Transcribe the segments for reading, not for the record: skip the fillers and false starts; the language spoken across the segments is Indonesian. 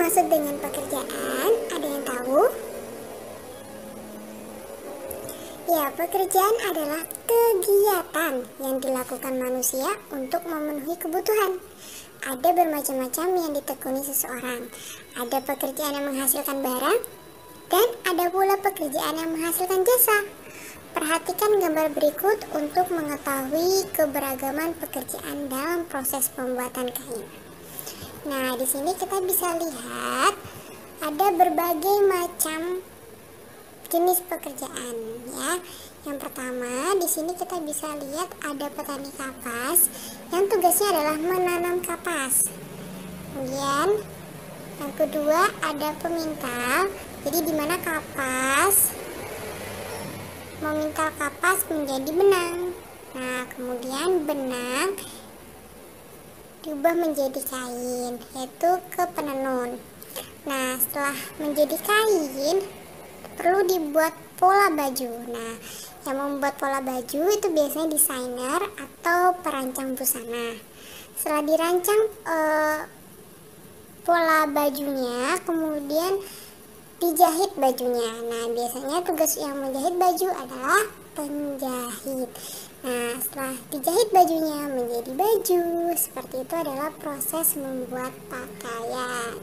dimaksud dengan pekerjaan? Ada yang tahu? Ya, pekerjaan adalah kegiatan yang dilakukan manusia untuk memenuhi kebutuhan. Ada bermacam-macam yang ditekuni seseorang. Ada pekerjaan yang menghasilkan barang, dan ada pula pekerjaan yang menghasilkan jasa. Perhatikan gambar berikut untuk mengetahui keberagaman pekerjaan dalam proses pembuatan kain. Nah, di sini kita bisa lihat ada berbagai macam jenis pekerjaan ya. Yang pertama, di sini kita bisa lihat ada petani kapas yang tugasnya adalah menanam kapas. Kemudian yang kedua ada pemintal. Jadi di mana kapas memintal kapas menjadi benang. Nah, kemudian benang diubah menjadi kain, yaitu ke penenun. Nah, setelah menjadi kain perlu dibuat pola baju. Nah, yang membuat pola baju itu biasanya desainer atau perancang busana. Setelah dirancang pola bajunya, kemudian dijahit bajunya. Nah, biasanya tugas yang menjahit baju adalah penjahit. Nah, setelah dijahit bajunya menjadi baju, seperti itu adalah proses membuat pakaian.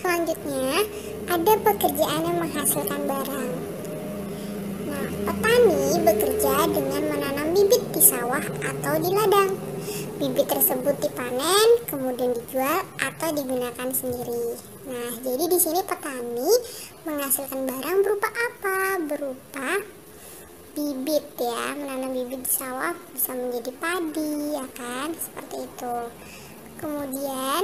Selanjutnya, ada pekerjaan yang menghasilkan barang. Nah, petani bekerja dengan menanam bibit di sawah atau di ladang. Bibit tersebut dipanen, kemudian dijual atau digunakan sendiri. Nah, jadi di sini petani menghasilkan barang berupa apa? Berupa bibit ya, menanam bibit di sawah bisa menjadi padi, ya kan? Seperti itu. Kemudian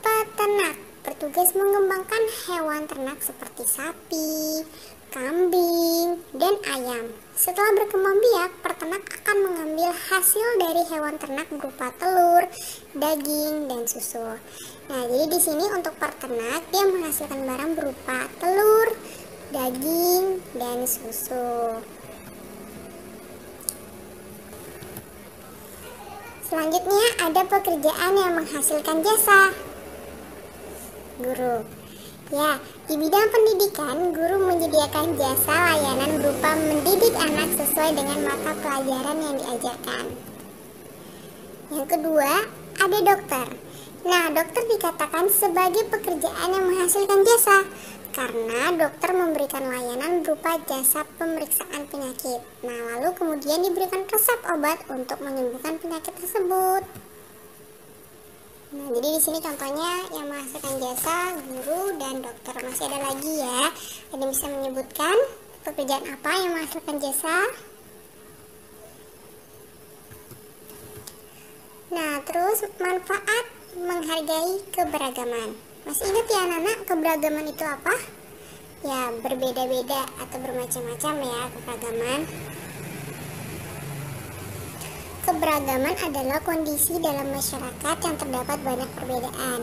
peternak bertugas mengembangkan hewan ternak seperti sapi, kambing, dan ayam. Setelah berkembang biak, peternak akan mengambil hasil dari hewan ternak berupa telur, daging, dan susu. Nah, jadi di sini untuk peternak dia menghasilkan barang berupa telur, daging, dan susu. Selanjutnya ada pekerjaan yang menghasilkan jasa. Guru. Ya, di bidang pendidikan, guru menyediakan jasa layanan berupa mendidik anak sesuai dengan mata pelajaran yang diajarkan. Yang kedua, ada dokter. Nah, dokter dikatakan sebagai pekerjaan yang menghasilkan jasa karena dokter memberikan layanan berupa jasa pemeriksaan penyakit. Nah, lalu kemudian diberikan resep obat untuk menyembuhkan penyakit tersebut. Nah, jadi di sini contohnya yang menghasilkan jasa guru dan dokter. Masih ada lagi ya. Ada yang bisa menyebutkan pekerjaan apa yang menghasilkan jasa? Nah, terus manfaat menghargai keberagaman. Masih ingat ya anak-anak, keberagaman itu apa? Ya, berbeda-beda atau bermacam-macam ya keberagaman. Keberagaman adalah kondisi dalam masyarakat yang terdapat banyak perbedaan.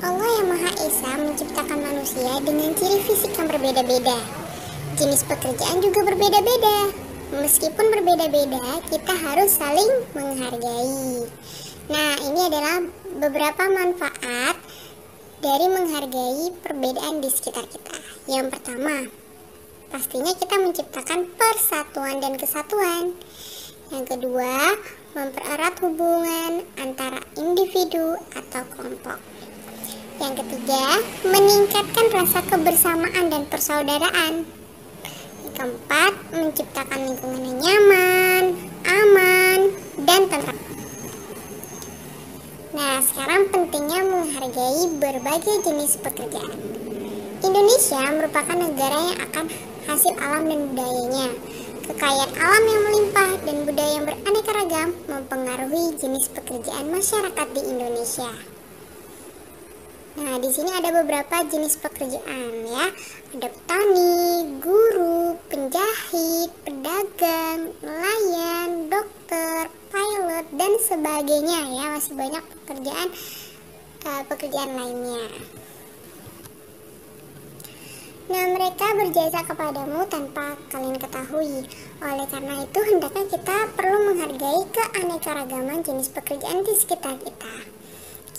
Allah yang Maha Esa menciptakan manusia dengan ciri fisik yang berbeda-beda. Jenis pekerjaan juga berbeda-beda. Meskipun berbeda-beda, kita harus saling menghargai. Nah, ini adalah beberapa manfaat dari menghargai perbedaan di sekitar kita. Yang pertama, pastinya kita menciptakan persatuan dan kesatuan. Yang kedua, mempererat hubungan antara individu atau kelompok. Yang ketiga, meningkatkan rasa kebersamaan dan persaudaraan. Yang keempat, menciptakan lingkungan yang nyaman, aman, dan tentram. Nah, sekarang pentingnya menghargai berbagai jenis pekerjaan. Indonesia merupakan negara yang akan hasil alam dan budayanya. Kekayaan alam yang melimpah dan budaya yang beraneka ragam mempengaruhi jenis pekerjaan masyarakat di Indonesia. Nah, di sini ada beberapa jenis pekerjaan ya. Ada petani, guru, penjahit, pedagang, nelayan, dokter, pilot, dan sebagainya ya. Masih banyak pekerjaan lainnya. Nah, mereka berjasa kepadamu tanpa kalian ketahui. Oleh karena itu, hendaknya kita perlu menghargai keanekaragaman jenis pekerjaan di sekitar kita.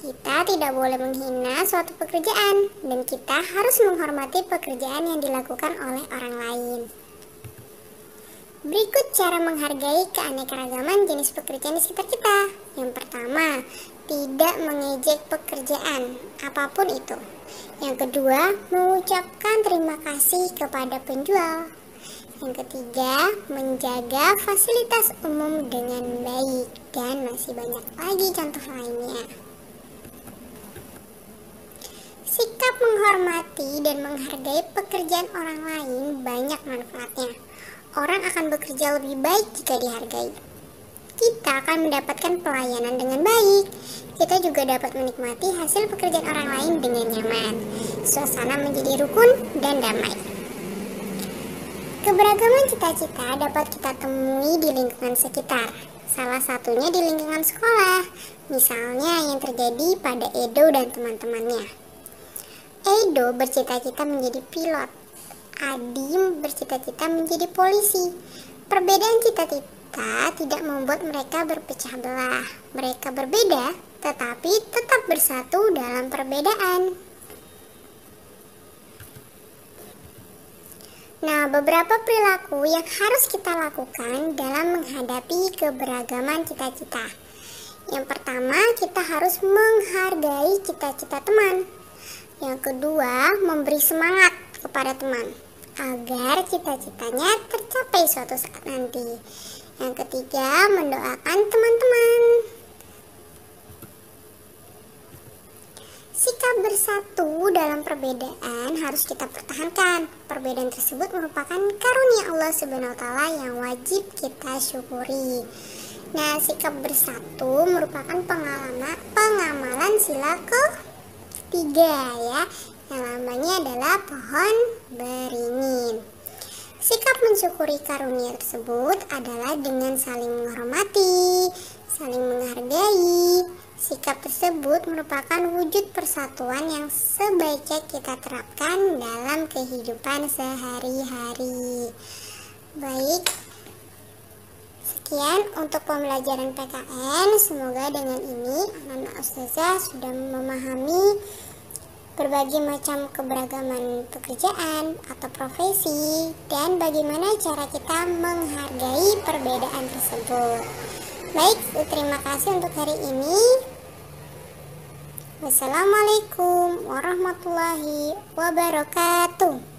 Kita tidak boleh menghina suatu pekerjaan dan kita harus menghormati pekerjaan yang dilakukan oleh orang lain. Berikut cara menghargai keanekaragaman jenis pekerjaan di sekitar kita. Yang pertama, tidak mengejek pekerjaan, apapun itu. Yang kedua, mengucapkan terima kasih kepada penjual. Yang ketiga, menjaga fasilitas umum dengan baik. Dan masih banyak lagi contoh lainnya. Sikap menghormati dan menghargai pekerjaan orang lain banyak manfaatnya. Orang akan bekerja lebih baik jika dihargai. Kita akan mendapatkan pelayanan dengan baik. Kita juga dapat menikmati hasil pekerjaan orang lain dengan nyaman. Suasana menjadi rukun dan damai. Keberagaman cita-cita dapat kita temui di lingkungan sekitar. Salah satunya di lingkungan sekolah. Misalnya yang terjadi pada Edo dan teman-temannya. Edo bercita-cita menjadi pilot. Adim bercita-cita menjadi polisi. Perbedaan cita-cita tidak membuat mereka berpecah belah. Mereka berbeda, tetapi tetap bersatu dalam perbedaan. Nah, beberapa perilaku yang harus kita lakukan dalam menghadapi keberagaman cita-cita. Yang pertama, kita harus menghargai cita-cita teman. Yang kedua, memberi semangat kepada teman agar cita-citanya tercapai suatu saat nanti. Yang ketiga, mendoakan teman-teman. Sikap bersatu dalam perbedaan harus kita pertahankan. Perbedaan tersebut merupakan karunia Allah Subhanahu wa Ta'ala yang wajib kita syukuri. Nah, sikap bersatu merupakan pengamalan sila ketiga ya, yang lambangnya adalah pohon beringin. Sikap mensyukuri karunia tersebut adalah dengan saling menghormati, saling menghargai. Sikap tersebut merupakan wujud persatuan yang sebaiknya kita terapkan dalam kehidupan sehari-hari. Baik, sekian untuk pembelajaran PKN. Semoga dengan ini anak-anak ustazah sudah memahami berbagai macam keberagaman pekerjaan atau profesi dan bagaimana cara kita menghargai perbedaan tersebut. Baik, terima kasih untuk hari ini. Wassalamualaikum warahmatullahi wabarakatuh.